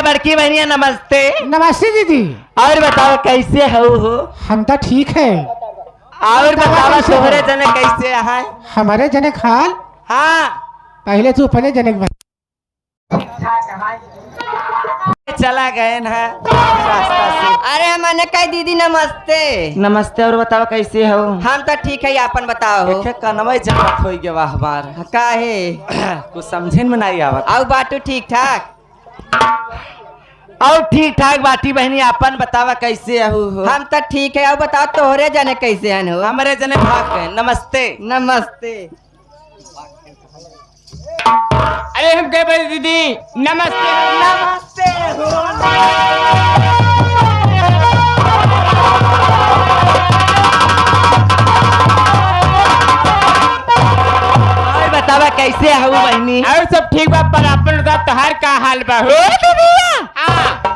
बड़की बहनिया नमस्ते। नमस्ते दीदी। और बताओ कैसे हो? हम तो ठीक है। और बताओ तोहरे जने कैसे है? हमारे जने खाल। हाँ पहले तू अपने जने चला गए ना रास्ता से। अरे मैंने कही दीदी नमस्ते। नमस्ते। और बताओ कैसे हो? हम तो ठीक है, अपन बताओ। देखे कनवे जगत हो गया हमार का है कुछ समझे में नहीं आवत। और बाटू ठीक ठाक? और ठीक ठाक बाटी बहनी अपन बतावा कैसे हो? हम तो ठीक है। और बताओ तोहरे जने कैसे हन हो? हमारे जने भाग गए। नमस्ते। नमस्ते। अरे हम कह भाई दीदी नमस्ते। नमस्ते और बतावा कैसे हो बहनी? और सब ठीक बा, पर अपन बता तोहार का हाल बा हो?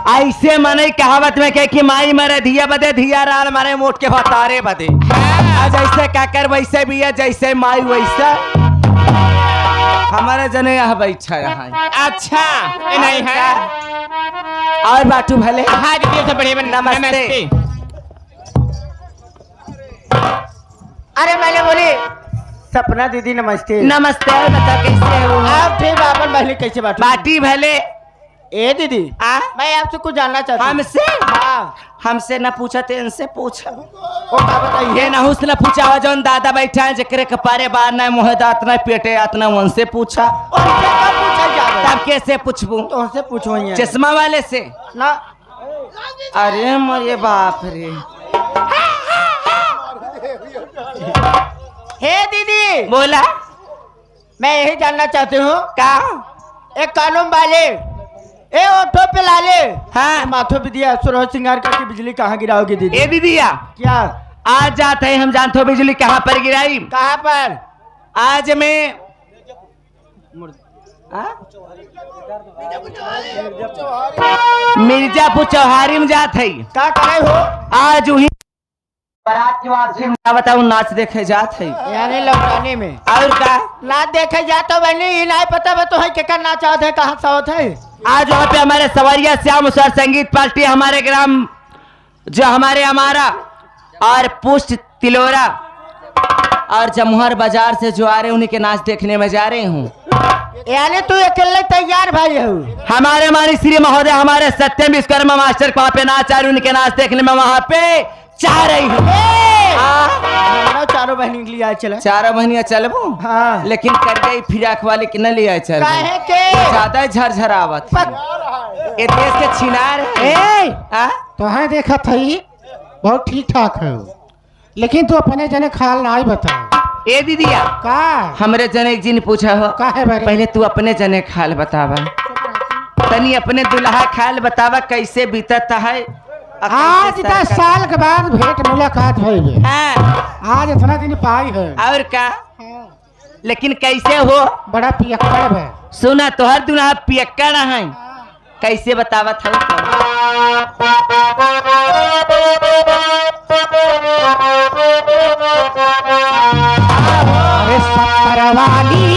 ऐसे मने कहावत में कहे कि माई मरे धिया बदे धिया राल मारे मोट के भतारे बदे। आज ऐसे काकर वैसे भी है, जैसे माई वैसा हमारे जने यहाँ बैठा है। अच्छा ये नहीं है। और बाटू भले। हाँ दीदी सब बढ़िया। नमस्ते। अरे मैंने बोली सपना दीदी नमस्ते। नमस्ते। और बता कैसे हो? आप ठीक अपन पहले कैसे बात बाटी भले। ए दीदी आ मैं आपसे कुछ जानना चाहता हूँ। हमसे? हाँ। हमसे न पूछा ते इनसे पूछा। वो क्या बताइए? ये नहुस न पूछा हो जौन दादा बैठा है जकरे कपारे बार न मुँह दांत न पेटे आत न उनसे पूछा। उनसे कब पूछा जावे? तब कैसे पूछबू? तो उनसे पूछो ही है। चश्मा वाले से ना। अरे मोरे बाप रे। हे दीदी बोला मैं यही जानना चाहती हूँ का? एक कानून वाले ए ऑटो पे लाले हाँ माथों पे दिया सुरह सिंगार करके बिजली कहाँ गिराओगी दीदी? ए दीदिया क्या? आज जाते हैं हम जानते हो बिजली कहाँ पर गिराई? कहाँ पर? आज मैं मिर्जापुर चौहारी में जात है। क्या करे हो? आज वही बारात के बाद फिर बताऊं नाच देखे जात है। यानी लौटाने में और का नाच देखे जाता बहनी ये नहीं पता बा तो है क्या नाच आवत है कहाँ से आवत है? आज वहाँ पे हमारे सवरिया श्याम सर संगीत पार्टी हमारे ग्राम जो हमारा और पुष्ट तिलोरा और जमुहर बाजार से जो आ रहे उन्हीं के नाच देखने में जा रहे हूँ। यानी तू अकेले तैयार भाई हो? हमारे श्री महोदय हमारे सत्यम विश्वकर्मा मास्टर वहाँ पे नाच आ रहे उनके नाच देखने में वहाँ पे चाह रही हूँ। चारों बहनी के लिए चला। चारों महीने चलबू। हाँ। लेकिन कर गई फिराक वाले कि न लिया चल काहे के? ज्यादा झरझरावत ये देश के छिनार है। तो हाँ देखा थी बहुत ठीक ठाक है लेकिन तू अपने जने खाल ना बता। ए दीदिया का हमरे जने एक जी ने पूछा हो का है बारे? पहले तू अपने जने खाल बतावा तनी अपने दुल्हा खाल बतावा कैसे बीतता है। आज 10 साल के बाद भेंट मुलाकात भइल। हाँ। आज इतना दिन पाई है। और का लेकिन कैसे हो? बड़ा पियक्कड़ है। सुना तोहर दुल्हा पियक्कड़ है कैसे बतावत हो? अरे सत्तर वाली